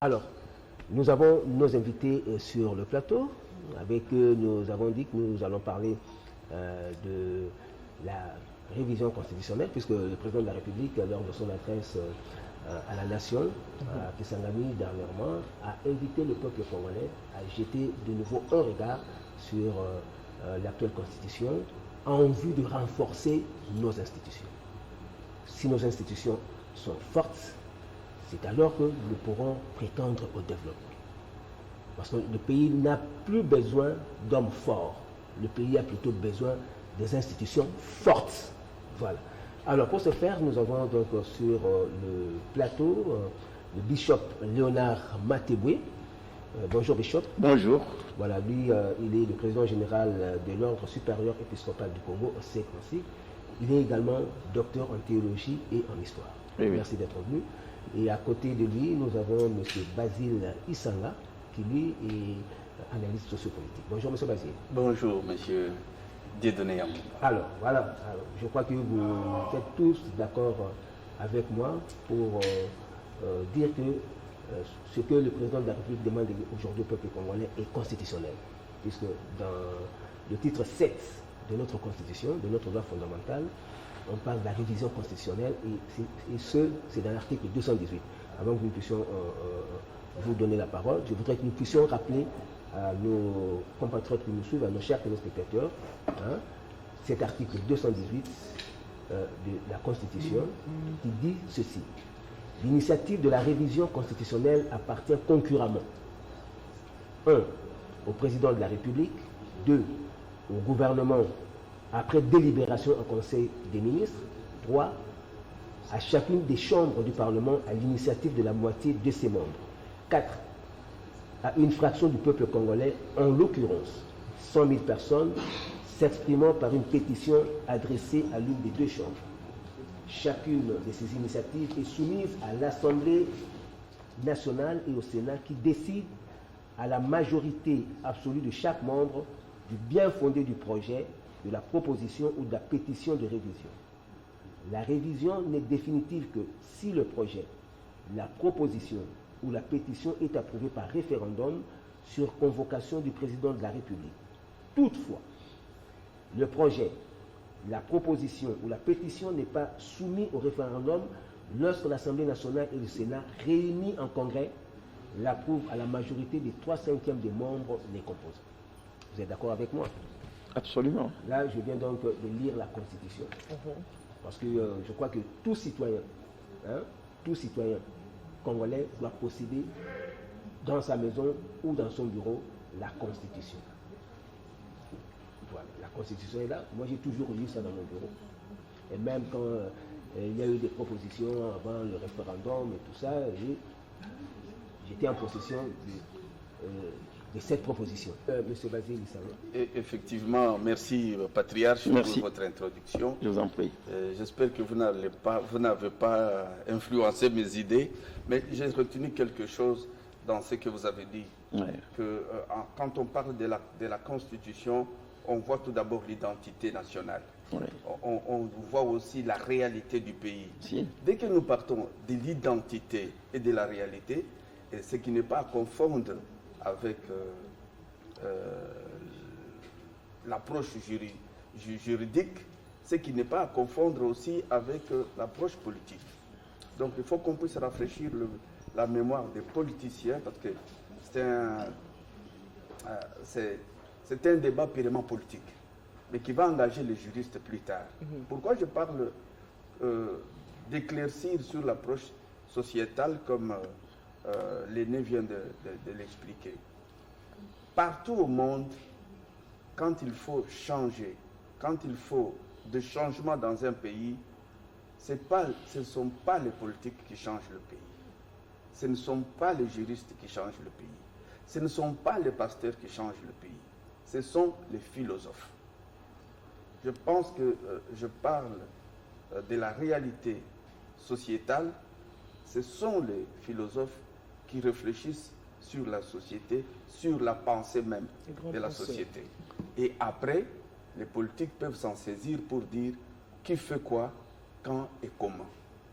Alors, nous avons nos invités sur le plateau. Avec eux, nous avons dit que nous allons parler de la révision constitutionnelle, puisque le président de la République, lors de son adresse à la nation, à Kisangani dernièrement, a invité le peuple congolais à jeter de nouveau un regard sur l'actuelle constitution en vue de renforcer nos institutions. Si nos institutions sont fortes, c'est alors que nous pourrons prétendre au développement. Parce que le pays n'a plus besoin d'hommes forts. Le pays a plutôt besoin des institutions fortes. Voilà. Alors pour ce faire, nous avons donc sur le plateau le bishop Léonard Mateboué. Bonjour bishop. Bonjour. Voilà, lui, il est le président général de l'Ordre supérieur épiscopal du Congo, CECONSIC. Il est également docteur en théologie et en histoire. Oui, Merci d'être venu. Et à côté de lui, nous avons M. Basile Isanga, qui lui est analyste sociopolitique. Bonjour M. Basile. Bonjour M. Dieudonné. Alors, voilà, je crois que vous êtes tous d'accord avec moi pour dire que ce que le président de la République demande aujourd'hui au peuple congolais est constitutionnel. Puisque dans le titre 7 de notre constitution, de notre loi fondamentale, on parle de la révision constitutionnelle et c'est dans l'article 218. Avant que nous puissions vous donner la parole, je voudrais que nous puissions rappeler à nos compatriotes qui nous suivent, à nos chers téléspectateurs, cet article 218 de la Constitution qui dit ceci. L'initiative de la révision constitutionnelle appartient concurremment 1. Au président de la République, 2. Au gouvernement après délibération en Conseil des ministres, 3. À chacune des chambres du Parlement à l'initiative de la moitié de ses membres, 4. À une fraction du peuple congolais, en l'occurrence 100 000 personnes, s'exprimant par une pétition adressée à l'une des deux chambres. Chacune de ces initiatives est soumise à l'Assemblée nationale et au Sénat qui décident à la majorité absolue de chaque membre du bien fondé du projet, de la proposition ou de la pétition de révision. La révision n'est définitive que si le projet, la proposition ou la pétition est approuvée par référendum sur convocation du président de la République. Toutefois, le projet, la proposition ou la pétition n'est pas soumis au référendum lorsque l'Assemblée nationale et le Sénat, réunis en congrès, l'approuvent à la majorité des 3/5 des membres les composants. Vous êtes d'accord avec moi? Absolument. Là, je viens donc de lire la Constitution. Parce que je crois que tout citoyen congolais doit posséder dans sa maison ou dans son bureau la Constitution. Voilà, la Constitution est là. Moi, j'ai toujours lu ça dans mon bureau. Et même quand il y a eu des propositions avant le référendum et tout ça, j'étais en possession de cette proposition. Monsieur Basile Isanga. Effectivement, merci Patriarche pour votre introduction. Je vous en prie. J'espère que vous n'avez pas influencé mes idées, mais j'ai retenu quelque chose dans ce que vous avez dit. Que, quand on parle de la Constitution, on voit tout d'abord l'identité nationale. On voit aussi la réalité du pays. Dès que nous partons de l'identité et de la réalité, ce qui n'est pas à confondre avec l'approche juridique, ce qui n'est pas à confondre aussi avec l'approche politique. Donc il faut qu'on puisse rafraîchir la mémoire des politiciens, parce que c'est un débat purement politique, mais qui va engager les juristes plus tard. Pourquoi je parle d'éclaircir sur l'approche sociétale comme l'aîné vient de l'expliquer? Partout au monde, quand il faut changer, quand il faut de changement dans un pays, ce ne sont pas les politiques qui changent le pays. Ce ne sont pas les juristes qui changent le pays. Ce ne sont pas les pasteurs qui changent le pays. Ce sont les philosophes. Je pense que je parle de la réalité sociétale. Ce sont les philosophes qui réfléchissent sur la société, sur la pensée même de la société. Et après, les politiques peuvent s'en saisir pour dire qui fait quoi, quand et comment.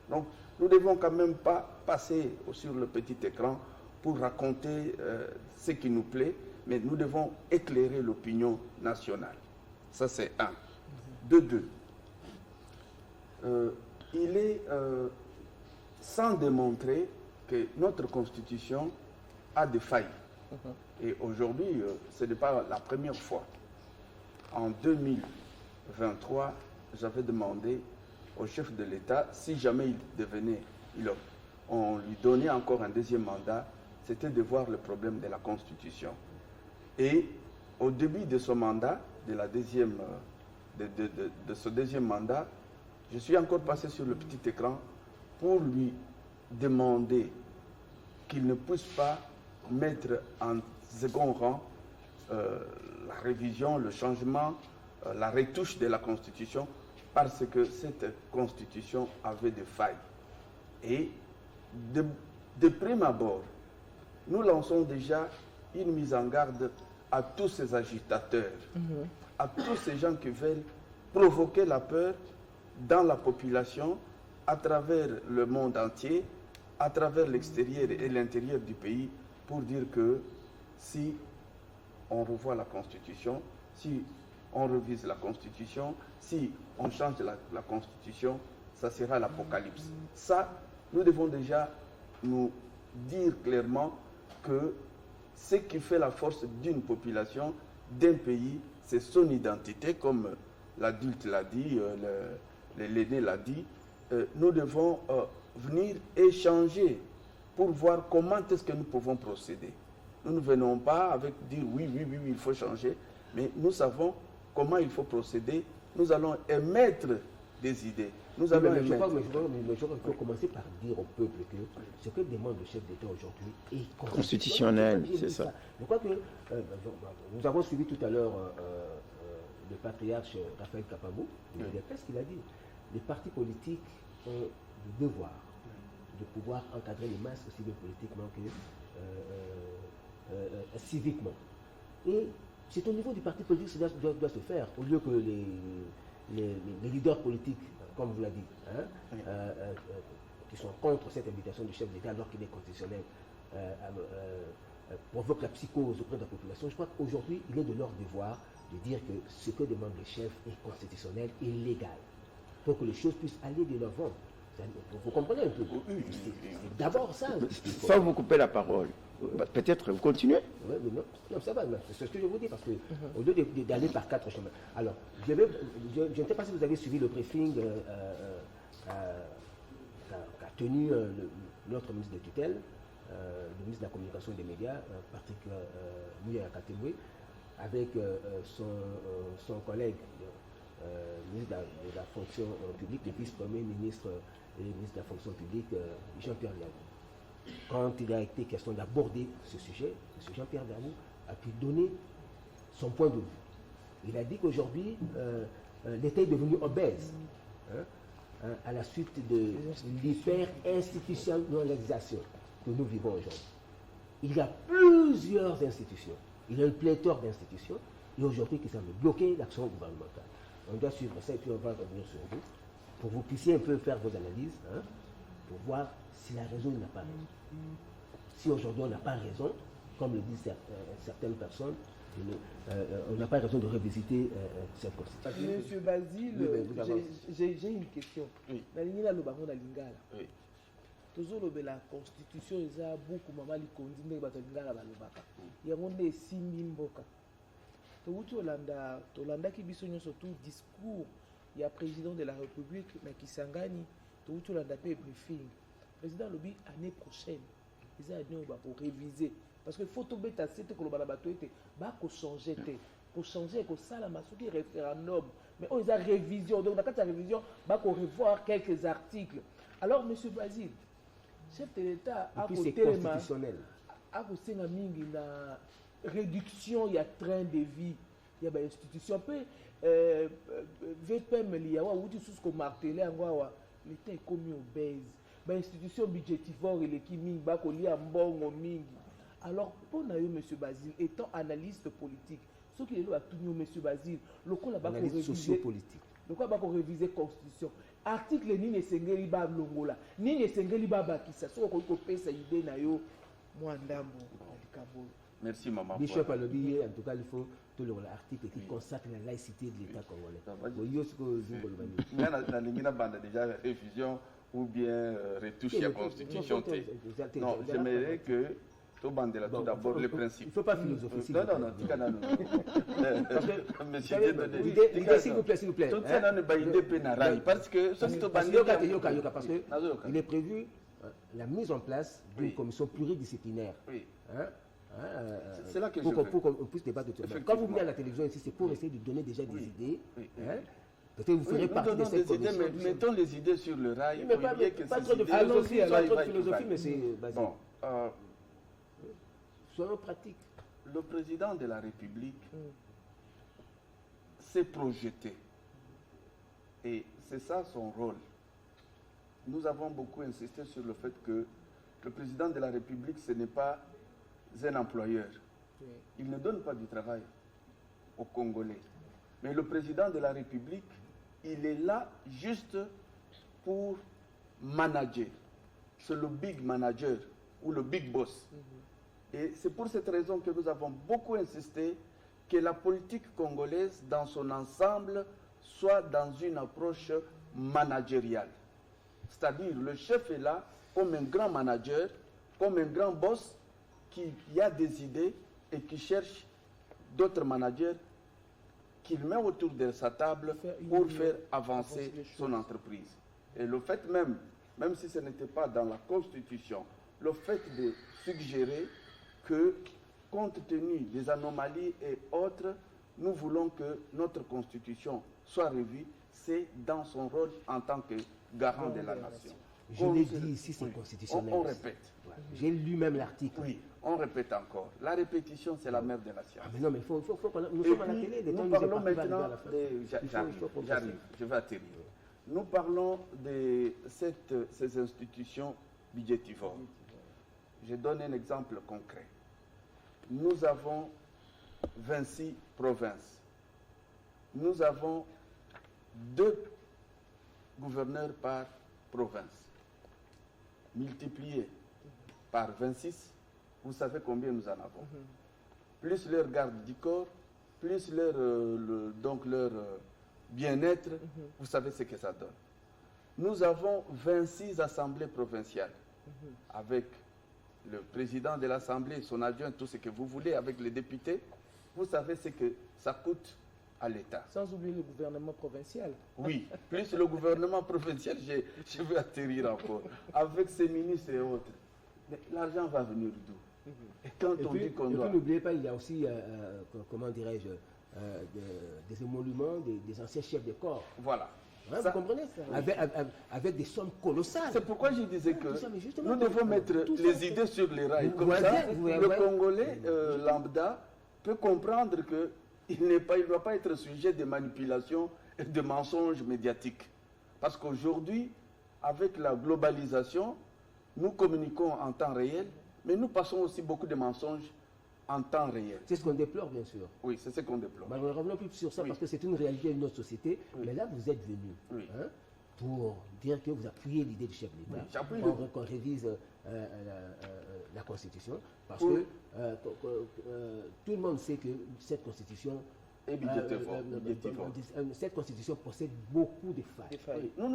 Donc, nous ne devons quand même pas passer sur le petit écran pour raconter ce qui nous plaît, mais nous devons éclairer l'opinion nationale. Ça, c'est un. De deux, il est sans démontrer que notre Constitution a des failles. Et aujourd'hui, ce n'est pas la première fois. En 2023, j'avais demandé au chef de l'État, si jamais il devenait, on lui donnait encore un deuxième mandat, c'était de voir le problème de la Constitution. Et au début de son mandat, de ce deuxième mandat, je suis encore passé sur le petit écran pour lui demander qu'il ne puisse pas mettre en second rang la révision, le changement, la retouche de la Constitution, parce que cette Constitution avait des failles. Et de prime abord, nous lançons déjà une mise en garde à tous ces agitateurs, à tous ces gens qui veulent provoquer la peur dans la population, à travers le monde entier, à travers l'extérieur et l'intérieur du pays, pour dire que si on revoit la Constitution, si on revise la Constitution, si on change la Constitution, ça sera l'apocalypse. Ça, nous devons déjà nous dire clairement que ce qui fait la force d'une population, d'un pays, c'est son identité, comme l'adulte l'a dit, l'aîné l'a dit. Nous devons venir échanger pour voir comment est-ce que nous pouvons procéder. Nous ne venons pas avec dire oui, il faut changer, mais nous savons comment il faut procéder. Nous allons émettre des idées. Nous allons mais je crois qu'il faut commencer par dire au peuple que ce que demande le chef d'État aujourd'hui est constitutionnel. C'est ça. Je crois que nous avons suivi tout à l'heure le patriarche Raphaël Kapabo. Qu'est-ce qu'il a dit? Les partis politiques ont le devoir de pouvoir encadrer les masses aussi bien politiquement que civiquement. Et c'est au niveau du parti politique que ça doit se faire, au lieu que les leaders politiques, comme vous l'avez dit, qui sont contre cette invitation du chef d'État alors qu'il est constitutionnel, provoquent la psychose auprès de la population. Je crois qu'aujourd'hui, il est de leur devoir de dire que ce que demande le chef est constitutionnel et légal, pour que les choses puissent aller de l'avant. Vous comprenez un peu? C'est d'abord ça. Sans vous couper la parole, peut-être vous continuez. Oui, mais non, ça va, c'est ce que je vous dis, parce qu'au lieu d'aller par quatre chemins. Alors, je ne sais pas si vous avez suivi le briefing qu'a tenu notre ministre de tutelle, le ministre de la Communication et des Médias, Patrick Mouya Katembwe, avec son collègue, ministre de la Fonction publique, le vice-premier ministre et ministre de la Fonction publique, Jean-Pierre Diabou. Quand il a été question d'aborder ce sujet, M. Jean-Pierre Diabou a pu donner son point de vue. Il a dit qu'aujourd'hui, l'État est devenu obèse à la suite de l'hyper-institutionnalisation que nous vivons aujourd'hui. Il y a plusieurs institutions, il y a une pléthore d'institutions, et aujourd'hui qui semblent bloquer l'action gouvernementale. On doit suivre ça et puis on va revenir sur vous pour que vous puissiez un peu faire vos analyses, pour voir si la raison n'a pas raison. Si aujourd'hui on n'a pas raison, comme le disent certaines personnes, on n'a pas raison de revisiter cette constitution. Monsieur Basile, j'ai une question. Oui. Oui. Toujours la constitution est beaucoup maman li kondi ndenge bato lingala balobaka. Yango nde esimbi mboka. Tolanda ki biso nyonso tout discours ya président de la République mais Kisangani tolanda pe briefing. Président lobi année prochaine. Ils ont pour réviser parce que faut tomber ta cité que le balabato était ba ko changer té pour changer que ça la masuki référendum mais on a révision donc dans cette révision ba ko revoir quelques articles. Alors monsieur Basile, chef de l'État a côté constitutionnel. A côté mingi na réduction il y a train de vie il y a ba institution peu VPM li ya wa outi sous ko marteler ngwa l'État est comme obèse. Ba institution budgétivore et l'équipe mingi ba ko li mbongo mingi. Alors pour na yo monsieur Basile étant analyste politique ce qui est là tout monsieur Basile le ko la ba ko réviser sociopolitique. Le quoi ba ko réviser constitution. Article nini esengeli ba longola nini esengeli ba bakisa so ko pesa idée na yo moi ndambo na likambo. Merci, maman. Bishop a lobby, en tout cas, il faut tout l'article qui consacre la laïcité de l'État congolais. Il y a déjà révision ou bien retouche la constitution. Non, j'aimerais que tout d'abord les principes. Il ne faut pas philosopher. Non. Monsieur, l'idée, s'il vous plaît. Tout ça, on pas idée pénale. Parce que parce qu'il est prévu la mise en place d'une commission pluridisciplinaire. Oui. C'est là que pour qu'on puisse débattre de tout. Quand vous venez à la télévision ici, c'est pour essayer de donner déjà des idées. Peut-être vous ferez partie de cette commission. Mettons les idées sur le rail. Mais pas trop de philosophie, mais c'est basé. Soyons pratiques. Le président de la République s'est projeté. Et c'est ça son rôle. Nous avons beaucoup insisté sur le fait que le président de la République, ce n'est pas un employeur. Il ne donne pas du travail aux Congolais. Mais le président de la République, il est là juste pour manager. C'est le big manager ou le big boss. Et c'est pour cette raison que nous avons beaucoup insisté que la politique congolaise, dans son ensemble, soit dans une approche managériale. C'est-à-dire, le chef est là comme un grand manager, comme un grand boss qui a des idées et qui cherche d'autres managers qu'il met autour de sa table pour faire avancer son entreprise. Et le fait même si ce n'était pas dans la Constitution, le fait de suggérer que, compte tenu des anomalies et autres, nous voulons que notre Constitution soit revue, c'est dans son rôle en tant que garant de la nation. Je l'ai dit ici, c'est constitutionnel. On répète. J'ai lu même l'article. Oui, on répète encore. La répétition, c'est la mère de la science. Mais non, mais il faut nous sommes à la télé. Nous parlons maintenant je vais atterrir. Nous parlons de ces institutions budgétivores. Je donne un exemple concret. Nous avons 26 provinces. Nous avons 2 gouverneurs par province. Multiplié par 26, vous savez combien nous en avons. Plus leur garde du corps, plus leur bien-être, vous savez ce que ça donne. Nous avons 26 assemblées provinciales, avec le président de l'Assemblée, son adjoint, tout ce que vous voulez, avec les députés. Vous savez ce que ça coûte à l'État. Sans oublier le gouvernement provincial. Oui, plus le gouvernement provincial, je vais atterrir encore. Avec ses ministres et autres. Mais l'argent va venir d'où? Et quand on dit qu'on doit... N'oubliez pas, il y a aussi, comment dirais-je, des émoluments des anciens chefs de corps. Voilà. Hein, vous comprenez? Avec des sommes colossales. C'est pourquoi je disais que nous devons mettre les idées sur les rails. Comme ça, le Congolais lambda peut comprendre qu'il ne doit pas être sujet de manipulation et de mensonges médiatiques. Parce qu'aujourd'hui, avec la globalisation, nous communiquons en temps réel, mais nous passons aussi beaucoup de mensonges en temps réel. C'est ce qu'on déplore, bien sûr. Oui, c'est ce qu'on déplore. Bah, ne revenons plus sur ça parce que c'est une réalité de notre société. Mais là, vous êtes venu pour dire que vous appuyez l'idée du chef de l'État, qu'on révise la Constitution, parce que tout le monde sait que cette Constitution cette Constitution possède beaucoup de failles. Nous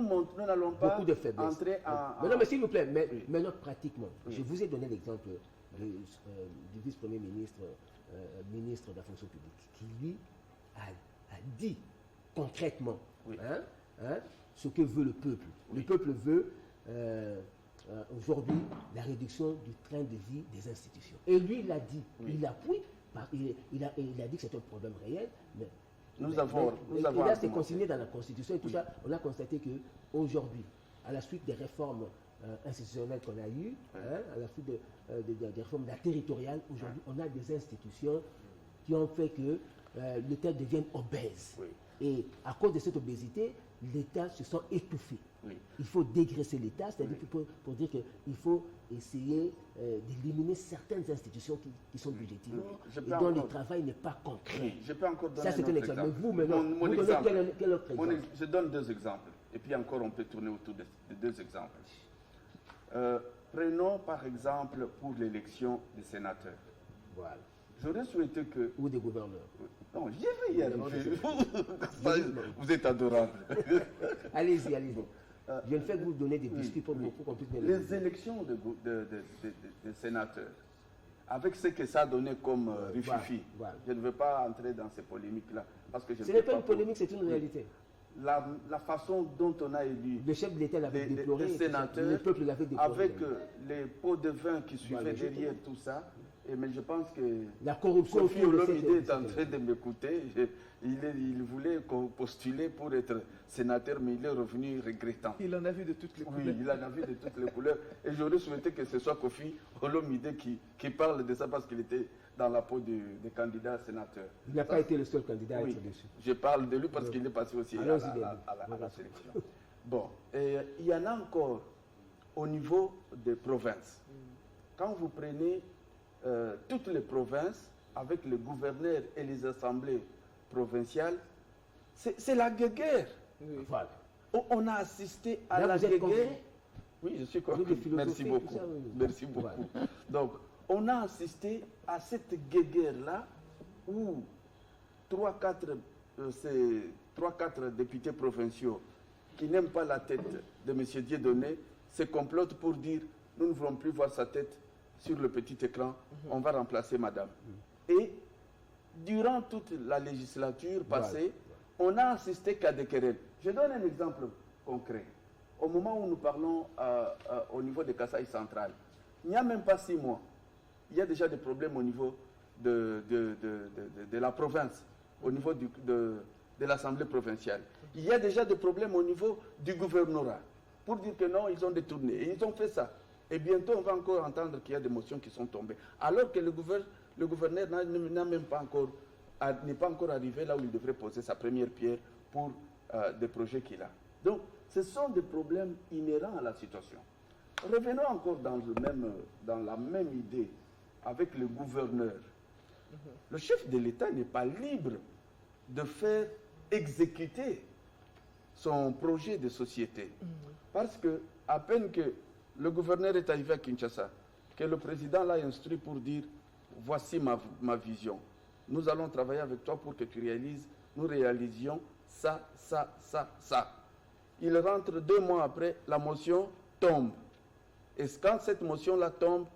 n'allons pas beaucoup de faiblesses. Entrer Mais non, mais s'il vous plaît, mais non, pratiquement. Je vous ai donné l'exemple du vice-premier ministre, ministre de la fonction publique, qui lui a dit concrètement ce que veut le peuple. Le peuple veut aujourd'hui la réduction du train de vie des institutions. Et lui, il a dit, il appuie. Il a dit que c'est un problème réel, mais là, c'est consigné dans la Constitution et tout ça. On a constaté qu'aujourd'hui, à la suite des réformes institutionnelles qu'on a eues, à la suite des réformes territoriales, aujourd'hui, on a des institutions qui ont fait que l'État devienne obèse. Et à cause de cette obésité, l'État se sent étouffé. Il faut dégraisser l'État, c'est-à-dire pour dire qu'il faut essayer d'éliminer certaines institutions qui sont budgétivores et dont le travail n'est pas concret. Je peux encore donner ça, c'est un exemple. Mais vous, maintenant, vous donnez quel autre exemple? Je donne 2 exemples. Et puis encore, on peut tourner autour de 2 exemples. prenons par exemple pour l'élection des sénateurs. Voilà. J'aurais souhaité que... Ou des gouverneurs. Non, j'y vais y arriver. Vous êtes adorable. Allez-y, allez-y. Je ne fais que vous donner des biscuits pour qu'on puisse bien les élections de sénateurs, avec ce que ça a donné comme rififi, voilà. Je ne veux pas entrer dans ces polémiques-là. Parce que ce n'est pas une polémique, c'est une réalité. La façon dont on a élu le chef de l'État l'avait déploré, les sénateurs, le peuple l'avait déploré. avec les pots de vin qui suivaient derrière tout ça. Mais je pense que la corruption Kofi Olomide est en train de m'écouter. Il voulait postuler pour être sénateur, mais il est revenu regrettant. Il en a vu de toutes les couleurs. Oui, il en a vu de toutes les couleurs. Et j'aurais souhaité que ce soit Kofi Olomide qui parle de ça parce qu'il était dans la peau des candidats sénateurs. Il n'a pas été le seul candidat à être dessus. Je parle de lui parce qu'il est passé aussi à la sélection. Bon, et il y en a encore au niveau des provinces. Quand vous prenez toutes les provinces, avec les gouverneurs et les assemblées provinciales, c'est la guéguerre. Oui. Voilà. On a assisté à la guéguerre. Oui, je suis content. Merci beaucoup. Ça, oui. Merci beaucoup. Voilà. Donc, on a assisté à cette guéguerre-là où 3-4 députés provinciaux qui n'aiment pas la tête de M. Dieudonné se complotent pour dire nous ne voulons plus voir sa tête sur le petit écran, on va remplacer madame. Et durant toute la législature passée, on a assisté qu'à des querelles. Je donne un exemple concret. Au moment où nous parlons au niveau de Kasaï central, il n'y a même pas 6 mois, il y a déjà des problèmes au niveau de la province, au niveau de l'Assemblée provinciale. Il y a déjà des problèmes au niveau du gouvernorat, pour dire que non, ils ont détourné. Et ils ont fait ça. Et bientôt, on va encore entendre qu'il y a des motions qui sont tombées. Alors que le gouverneur n'est pas encore arrivé là où il devrait poser sa première pierre pour des projets qu'il a. Donc, ce sont des problèmes inhérents à la situation. Revenons encore dans la même idée avec le gouverneur. Le chef de l'État n'est pas libre de faire exécuter son projet de société. Parce que, à peine que le gouverneur est arrivé à Kinshasa, que le président l'a instruit pour dire « Voici ma vision. Nous allons travailler avec toi pour que nous réalisions ça, ça, ça, ça. » Il rentre 2 mois après, la motion tombe. Et quand cette motion-là tombe,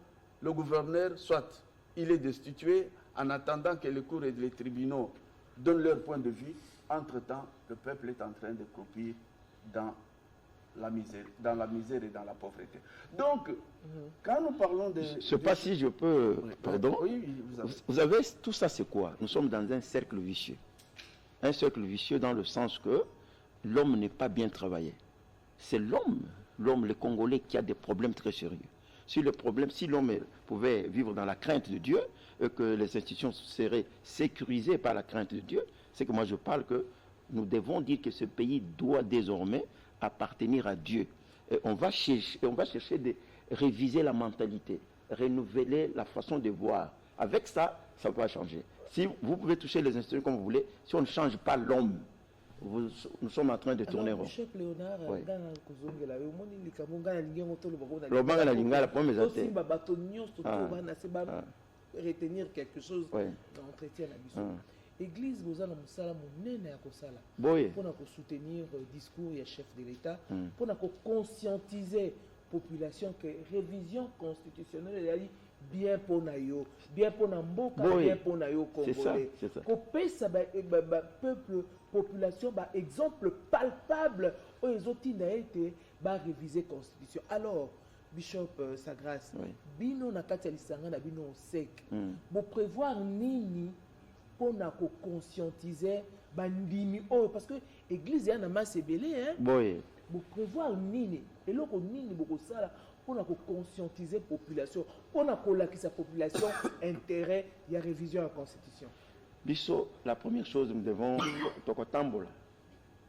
le gouverneur, soit il est destitué en attendant que les cours et les tribunaux donnent leur point de vue. Entre-temps, le peuple est en train de croupir dans la misère et dans la pauvreté. Donc, quand nous parlons de... Je ne sais pas si je peux... Pardon. Oui, vous avez... Tout ça, c'est quoi? Nous sommes dans un cercle vicieux. Un cercle vicieux dans le sens que l'homme n'est pas bien travaillé. C'est l'homme, le Congolais, qui a des problèmes très sérieux. Si l'homme pouvait vivre dans la crainte de Dieu, et que les institutions seraient sécurisées par la crainte de Dieu, c'est que moi je parle que nous devons dire que ce pays doit désormais appartenir à Dieu. Et on va chercher de réviser la mentalité, renouveler la façon de voir. Avec ça, ça va changer. Si vous pouvez toucher les institutions comme vous voulez, si on ne change pas l'homme, nous sommes en train de tourner rond. Chef Léonard, retenir quelque chose dans l'entretien de la Église, vous avez pour soutenir le discours du chef de l'État, pour conscientiser la population que révision constitutionnelle est bien pour Nayo, bien pour Namboka, bien pour Nayo Congolais. Couper ça, peuple, population, exemple palpable, où ils ont été réviser la constitution. Alors, Bishop Sagras, bino na kati ya lisanga na bino sec. Bo prévoir nini pour na ko conscientiser bandimi parce que église ya na masse belé hein. Bo prévoir nini eloko nini boko sala pour na ko conscientiser population, pour na ko lakisa population intérêt ya révision de la constitution. Biso, la première chose nous devons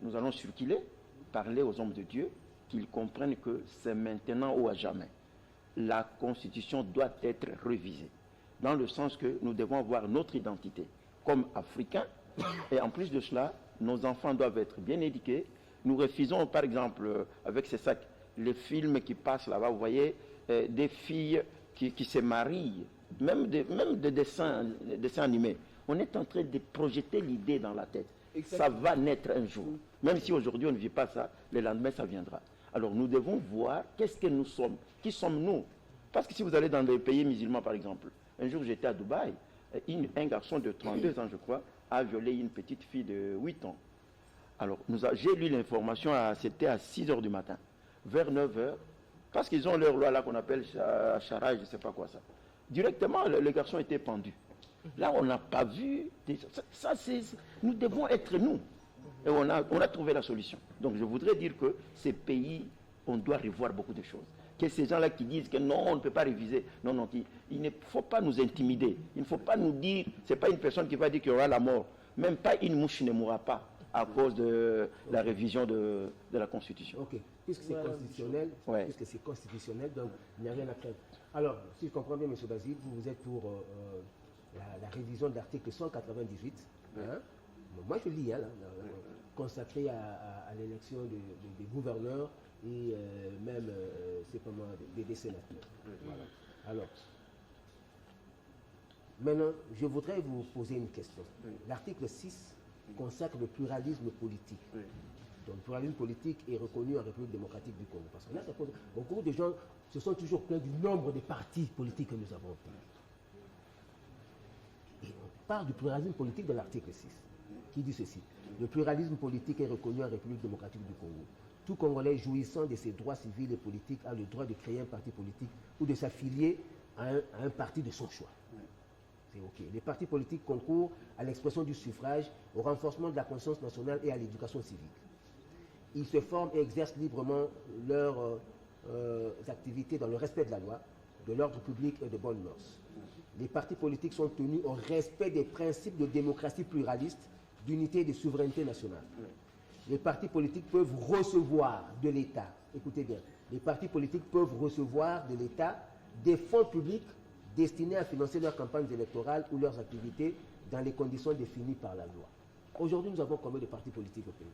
nous allons circuler, parler aux hommes de Dieu, qu'ils comprennent que c'est maintenant ou à jamais. La Constitution doit être révisée, dans le sens que nous devons avoir notre identité comme Africains, et en plus de cela, nos enfants doivent être bien éduqués. Nous refusons, par exemple, avec ces sacs, les films qui passent là-bas, vous voyez, des filles qui se marient, même des dessins animés. On est en train de projeter l'idée dans la tête. Ça va naître un jour. Même si aujourd'hui on ne vit pas ça, le lendemain ça viendra. Alors nous devons voir qu'est-ce que nous sommes. Qui sommes-nous? Parce que si vous allez dans des pays musulmans par exemple, un jour j'étais à Dubaï, un garçon de 32 ans je crois, a violé une petite fille de 8 ans. Alors j'ai lu l'information, c'était à 6 h du matin. Vers 9 h, parce qu'ils ont leur loi là qu'on appelle charage, je ne sais pas quoi ça. Directement, le garçon était pendu. Là, on n'a pas vu. Nous devons être nous. Et on a trouvé la solution. Donc, je voudrais dire que ces pays, on doit revoir beaucoup de choses. Que ces gens-là qui disent que non, on ne peut pas réviser. Non, non, il ne faut pas nous intimider. Il ne faut pas nous dire, ce n'est pas une personne qui va dire qu'il y aura la mort. Même pas une mouche ne mourra pas à cause de la révision de la Constitution. Ok, puisque c'est constitutionnel, puisque c'est constitutionnel, donc il n'y a rien à faire. Alors, si je comprends bien, M. Basile, vous êtes pour la révision de l'article 198, hein? Moi je lis, consacré à l'élection des gouverneurs et même des sénateurs. Voilà. Alors, maintenant, je voudrais vous poser une question. L'article 6 consacre le pluralisme politique. Donc, le pluralisme politique est reconnu en République démocratique du Congo. Parce que là, beaucoup de gens se sont toujours plaints du nombre de partis politiques que nous avons au pays. Et on parle du pluralisme politique de l'article 6, qui dit ceci. Le pluralisme politique est reconnu en République démocratique du Congo. Tout Congolais jouissant de ses droits civils et politiques a le droit de créer un parti politique ou de s'affilier à un parti de son choix. C'est OK. Les partis politiques concourent à l'expression du suffrage, au renforcement de la conscience nationale et à l'éducation civique. Ils se forment et exercent librement leurs activités dans le respect de la loi, de l'ordre public et de bonnes mœurs. Les partis politiques sont tenus au respect des principes de démocratie pluraliste, d'unité et de souveraineté nationale. Les partis politiques peuvent recevoir de l'État, écoutez bien, les partis politiques peuvent recevoir de l'État des fonds publics destinés à financer leurs campagnes électorales ou leurs activités dans les conditions définies par la loi. Aujourd'hui, nous avons combien de partis politiques au pays?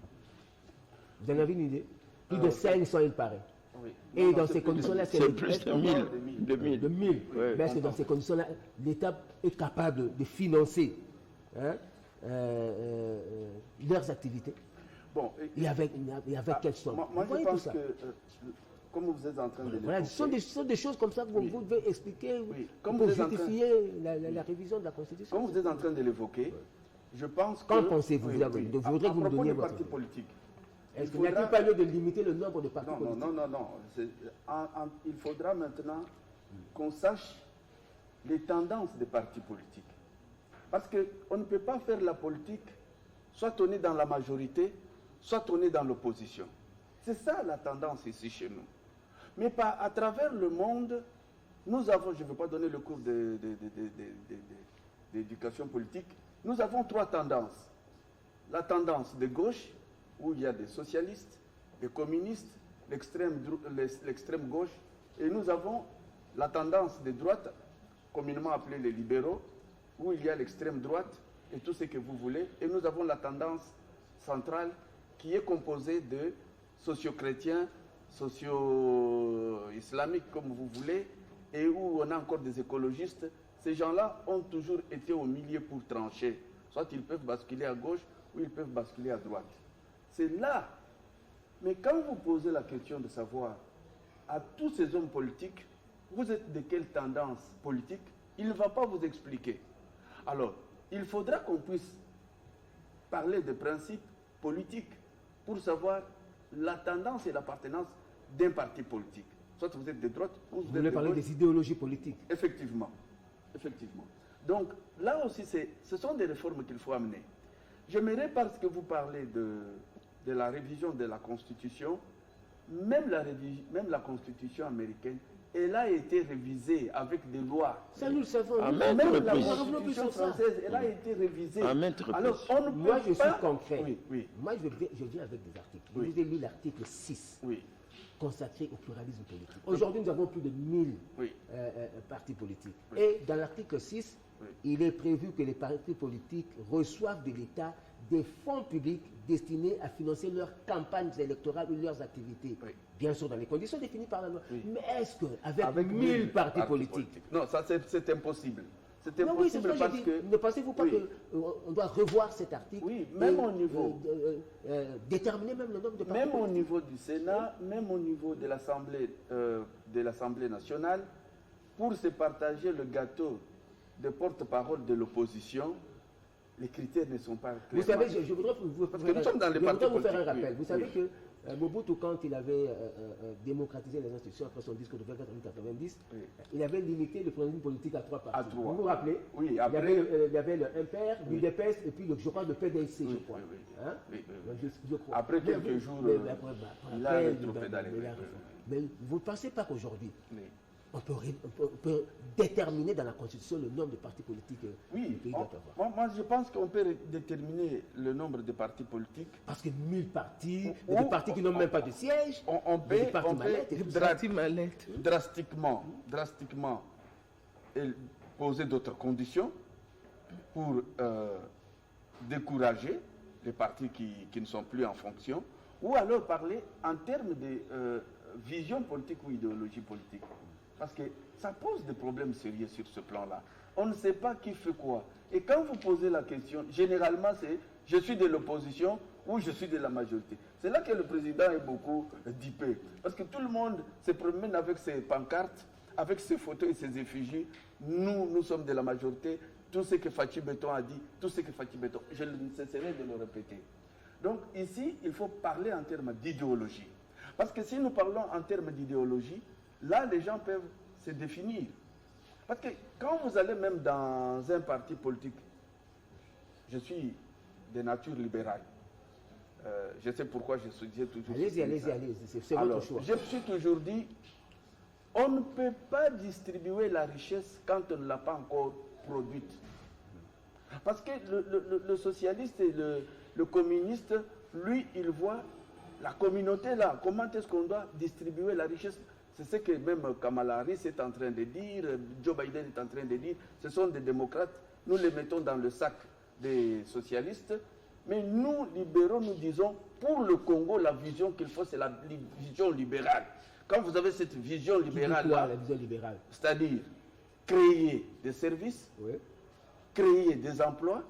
Vous en avez une idée? Plus de 500, il paraît. Oui. Et non, dans ces conditions-là, c'est plus de 1000. De 1000. Oui. Mais est-ce que dans ces conditions-là, l'État est capable de financer leurs activités? Bon, et avec quelle somme? Moi je pense que, comme vous êtes en train de voilà, ce sont des choses comme ça que vous devez expliquer pour justifier la révision de la Constitution. Comme vous êtes en train de l'évoquer, je pense que... Qu'en pensez-vous? Vous voudrez que vous me donniez votre parti politique. Est-ce qu'il n'y a pas lieu de limiter le nombre de partis politiques? Non. Il faudra maintenant qu'on sache les tendances des partis politiques. Parce qu'on ne peut pas faire la politique, soit on est dans la majorité, soit on est dans l'opposition. C'est ça la tendance ici chez nous. Mais à travers le monde, nous avons, je ne veux pas donner le cours d'éducation politique, nous avons 3 tendances. La tendance de gauche, où il y a des socialistes, des communistes, l'extrême gauche, et nous avons la tendance de droite, communément appelée les libéraux, où il y a l'extrême droite et tout ce que vous voulez, et nous avons la tendance centrale qui est composée de socio-chrétiens, socio-islamiques, comme vous voulez, et où on a encore des écologistes. Ces gens-là ont toujours été au milieu pour trancher. Soit ils peuvent basculer à gauche, ou ils peuvent basculer à droite. C'est là. Mais quand vous posez la question de savoir à tous ces hommes politiques, vous êtes de quelle tendance politique, il ne va pas vous expliquer. Alors, il faudra qu'on puisse parler de principes politiques pour savoir la tendance et l'appartenance d'un parti politique. Soit vous êtes de droite, ou vous voulez parler des idéologies politiques. Effectivement. Donc, là aussi, ce sont des réformes qu'il faut amener. J'aimerais, parce que vous parlez de la révision de la Constitution, même la Constitution américaine, elle a été révisée avec des lois. Ça, nous le savons. Même la Constitution française, elle a été révisée. Alors, moi, je suis concret. Oui. Moi, je viens avec des articles. Je vous ai lu l'article 6, consacré au pluralisme politique. Aujourd'hui, nous avons plus de 1000 partis politiques. Et dans l'article 6, il est prévu que les partis politiques reçoivent de l'État des fonds publics destinés à financer leurs campagnes électorales ou leurs activités. Oui. Bien sûr, dans les conditions définies par la loi. Oui. Mais est-ce qu'avec 1000 partis politiques, non, ça c'est impossible. C'est non, oui, c'est impossible ça, parce que... ne pensez-vous pas Oui. qu'on doit revoir cet article? Oui, même et, au niveau... déterminer même le nombre de partis Même au politiques. niveau du Sénat, même au niveau de l'Assemblée nationale, pour se partager le gâteau de porte-parole de l'opposition, les critères ne sont pas clairs. Vous savez, je voudrais vous, Parce que nous sommes dans les partis vous faire un politiques, rappel. oui. Vous savez Oui. que Mobutu, quand il avait démocratisé les institutions après son discours de 1990, Oui. il avait limité le pluralisme politique à 3 partis. À 3. Vous vous rappelez? Oui, il y après... il y avait le MPR, l'UDPS et puis je crois le PDC, je crois. Oui, oui. Hein? Oui, oui, oui. Je crois. Après quelques jours, il a rétropédalé. Mais vous ne pensez pas qu'aujourd'hui, Oui. on peut déterminer dans la Constitution le nombre de partis politiques que le Oui, pays doit avoir? moi je pense qu'on peut déterminer le nombre de partis politiques. Parce que 1000 partis, Ou- des partis qui n'ont même pas de siège, On peut, des partis mallettes et tout ça. Parti mallette. drastiquement poser d'autres conditions pour décourager les partis qui ne sont plus en fonction, ou alors parler en termes de vision politique ou idéologie politique. Parce que ça pose des problèmes sérieux sur ce plan-là. On ne sait pas qui fait quoi. Et quand vous posez la question, généralement c'est « je suis de l'opposition » ou « je suis de la majorité ». C'est là que le président est beaucoup dipé. Parce que tout le monde se promène avec ses pancartes, avec ses photos et ses effigies. Nous sommes de la majorité. Tout ce que Fachi Beton a dit, tout ce que Fachi Beton... Je ne cesserai de le répéter. Donc ici, il faut parler en termes d'idéologie. Parce que si nous parlons en termes d'idéologie, là, les gens peuvent se définir. Parce que quand vous allez même dans un parti politique, je suis de nature libérale. Je sais pourquoi je suis toujours... Allez-y, c'est Alors, votre choix. je me suis toujours dit, on ne peut pas distribuer la richesse quand on ne l'a pas encore produite. Parce que le socialiste et le communiste, lui, il voit la communauté là, comment est-ce qu'on doit distribuer la richesse. C'est ce que même Kamala Harris est en train de dire, Joe Biden est en train de dire. Ce sont des démocrates, nous les mettons dans le sac des socialistes. Mais nous, libéraux, nous disons, pour le Congo, la vision qu'il faut, c'est la vision libérale. Quand vous avez cette vision libérale-là, la vision libérale, c'est-à-dire créer des services, oui. créer des emplois,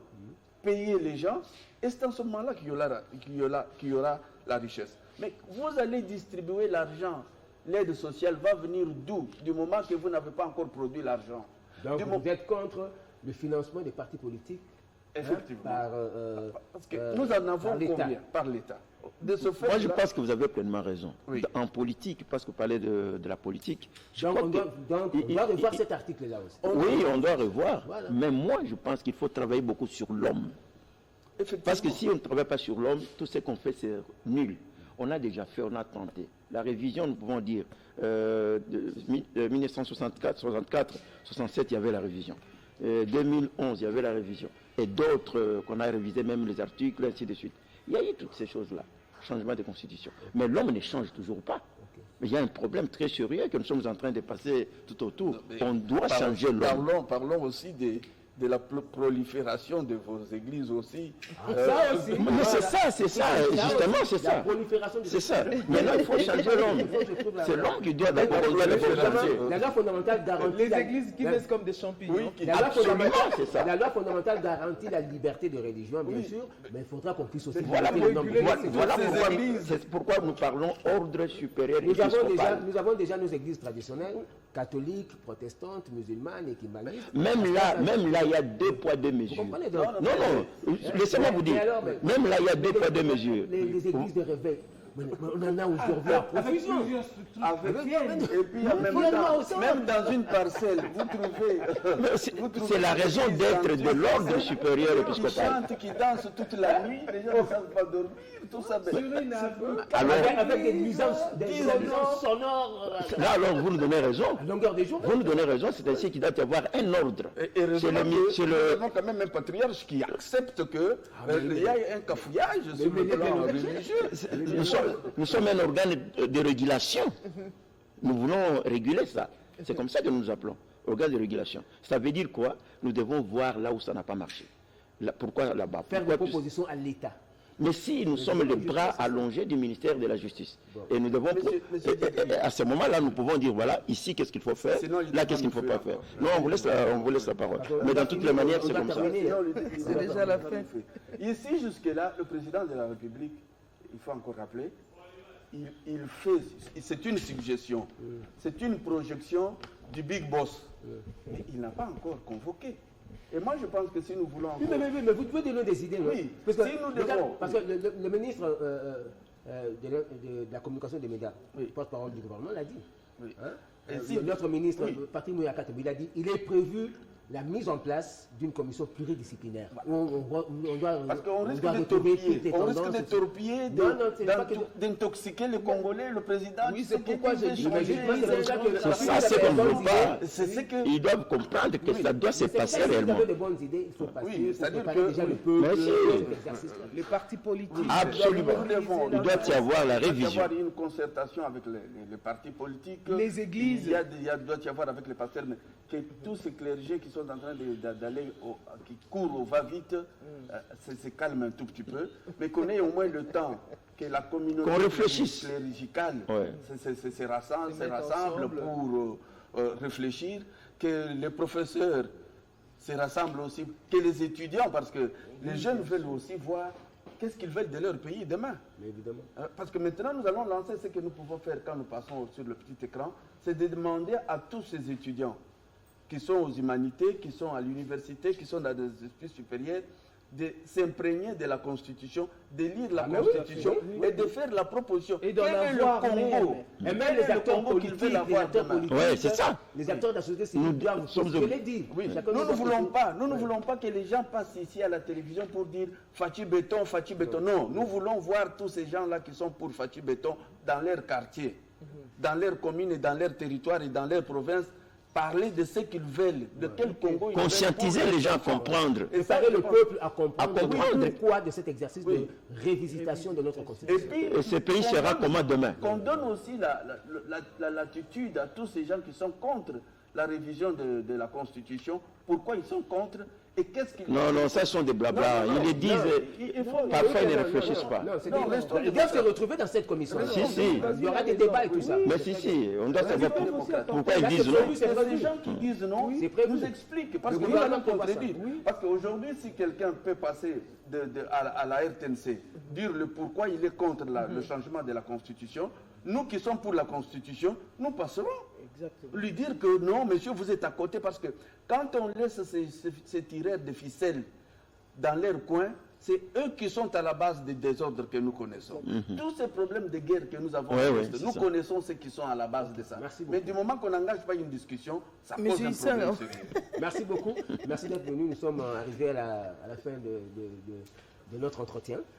payer les gens, et c'est en ce moment-là qu'il y aura la richesse. Mais vous allez distribuer l'argent, l'aide sociale va venir d'où? Du moment que vous n'avez pas encore produit l'argent. Donc vous êtes contre le financement des partis politiques? Effectivement. Parce que nous en par avons l'État. combien? Par l'État. De ce fait, Moi, je pense que vous avez pleinement raison. Oui. En politique, parce que vous parlez de la politique, je Donc crois on que- doit revoir cet article-là aussi. Oui, on doit revoir. Voilà. Mais moi, je pense qu'il faut travailler beaucoup sur l'homme. effectivement, Parce que si on ne travaille pas sur l'homme, tout ce qu'on fait, c'est nul. On a déjà fait, on a tenté. La révision, nous pouvons dire, de 1964, 64, 67, il y avait la révision. 2011, il y avait la révision. Et d'autres qu'on a révisé, même les articles, ainsi de suite. Il y a eu toutes ces choses-là. Changement de constitution. Mais l'homme ne change toujours pas. Mais il y a un problème très sérieux que nous sommes en train de passer tout autour. On doit changer l'homme. Parlons aussi de la prolifération de vos églises aussi. Ça aussi. Mais c'est ça, justement, c'est La ça. prolifération de C'est ça. Maintenant, il faut changer l'homme. C'est l'homme qui doit d'abord on doit le faire changer. La loi fondamentale garantit Les églises qui naissent comme des champignons. La loi Absolument, c'est ça. la loi fondamentale garantit la liberté de religion, bien sûr, mais il faudra qu'on puisse aussi Voilà, limiter le nombre de voilà églises. pourquoi, c'est pourquoi nous parlons ordre supérieur Nous avons épiscopal. déjà nos églises traditionnelles, catholiques, protestantes, musulmanes, équimanistes. Même là, il y a 2 poids 2 Vous mesures. comprenez donc? Non, laissez-moi vous dire. Mais alors, Même là, il y a 2 poids 2 mesures. Les églises de réveil, mais on en a aujourd'hui à profusion. Et puis en même Finalement, temps, aussi. même dans une parcelle, vous trouvez... Mais C'est la raison d'être de l'ordre supérieur Qui épiscopal. chantent, qui dansent toute la nuit, les gens ne savent pas dormir, tout ça. Alors, Avec des nuisances sonores là, alors, vous nous donnez raison. à longueur de jour. Vous nous donnez raison, c'est ainsi qu'il doit y avoir un ordre. Et heureusement C'est nous le... avons quand même un patriarche qui accepte que il y a un cafouillage sur le plan religieux. Nous sommes un organe de régulation. Nous voulons réguler ça. C'est comme ça que nous nous appelons, organe de régulation. Ça veut dire quoi? Nous devons voir là où ça n'a pas marché. Pourquoi là-bas? Faire des propositions à l'État. Mais si nous sommes les bras allongés du ministère de la Justice, et nous devons, à ce moment-là, nous pouvons dire, voilà, ici, qu'est-ce qu'il faut faire, là, qu'est-ce qu'il ne faut pas faire. Non, on vous laisse la parole. Mais dans toutes les manières, c'est comme ça. C'est déjà la fin. Ici, jusque-là, le président de la République, il faut encore rappeler, il fait, c'est une suggestion, c'est une projection du big boss, mais il n'a pas encore convoqué. Et moi, je pense que si nous voulons... Oui, mais vous devez donner des idées. Oui, parce que, si nous devons... Parce que le ministre de la communication des médias, porte-parole du gouvernement, l'a dit. Oui. Hein? Notre ministre, Patrick Mouyaka, il a dit il est prévu la mise en place d'une commission pluridisciplinaire. Parce qu'on risque de torpiller, d'intoxiquer les Congolais, le président. Oui, c'est pourquoi j'ai dit. Ça, c'est qu'on ne veut pas. Ils doivent comprendre que ça doit se passer réellement. Si vous avez de bonnes idées, il faut passer. Oui, c'est-à-dire que déjà le peuple, les partis politiques. Absolument. Il doit y avoir la révision. Il doit y avoir une concertation avec les partis politiques. Les églises. Il doit y avoir avec les pasteurs, mais que tous ces clérigés qui sont en train d'aller, qui courent au va-vite, se calment un tout petit peu, mais qu'on ait au moins le temps que la communauté clérigicale se rassemble pour réfléchir, que les professeurs se rassemblent aussi, que les étudiants, parce que les jeunes veulent aussi voir qu'est-ce qu'ils veulent de leur pays demain. Mais évidemment. Parce que maintenant, nous allons lancer ce que nous pouvons faire quand nous passons sur le petit écran, c'est de demander à tous ces étudiants qui sont aux humanités, qui sont à l'université, qui sont dans des études supérieures, de s'imprégner de la Constitution, de lire la Constitution et de faire la proposition. Et d'en avoir Congo. Et même les acteurs politiques, Oui, c'est ça. Les acteurs de la société civile doivent les dire. Oui. Nous ne voulons pas que les gens passent ici à la télévision pour dire Fachi Béton, Fachi Béton. Non, nous voulons voir tous ces gens-là qui sont pour Fachi Béton dans leur quartier, dans leur commune et dans leur territoire et dans leur province, parler de ce qu'ils veulent, de quel Congo ils veulent. Conscientiser les gens à comprendre. Et ça le peuple à comprendre pourquoi de cet exercice de révisitation de notre Constitution. Et ce pays sera comment demain? Qu'on donne aussi la latitude à tous ces gens qui sont contre la révision de la Constitution. Pourquoi ils sont contre et qu'est-ce qu'ils... Non, ça sont des blabla. Ils les disent, parfois ils ne réfléchissent pas. Ils doivent se retrouver dans cette commission. Il y aura des débats et tout ça. Mais si, on doit savoir pourquoi ils disent non. Les gens qui disent non nous expliquent, parce que nous allons contredire. Parce qu'aujourd'hui, si quelqu'un peut passer à la RTNC, dire le pourquoi il est contre le changement de la Constitution, nous qui sommes pour la Constitution, nous passerons. Exactement. Lui dire que non, monsieur, vous êtes à côté, parce que quand on laisse ces tireurs de ficelles dans leur coin, c'est eux qui sont à la base des désordres que nous connaissons. Tous ces problèmes de guerre que nous avons, nous connaissons ceux qui sont à la base de ça. Mais du moment qu'on n'engage pas une discussion, ça pose un problème sérieux. Merci beaucoup. Merci d'être venu. Nous sommes arrivés à la fin de notre entretien.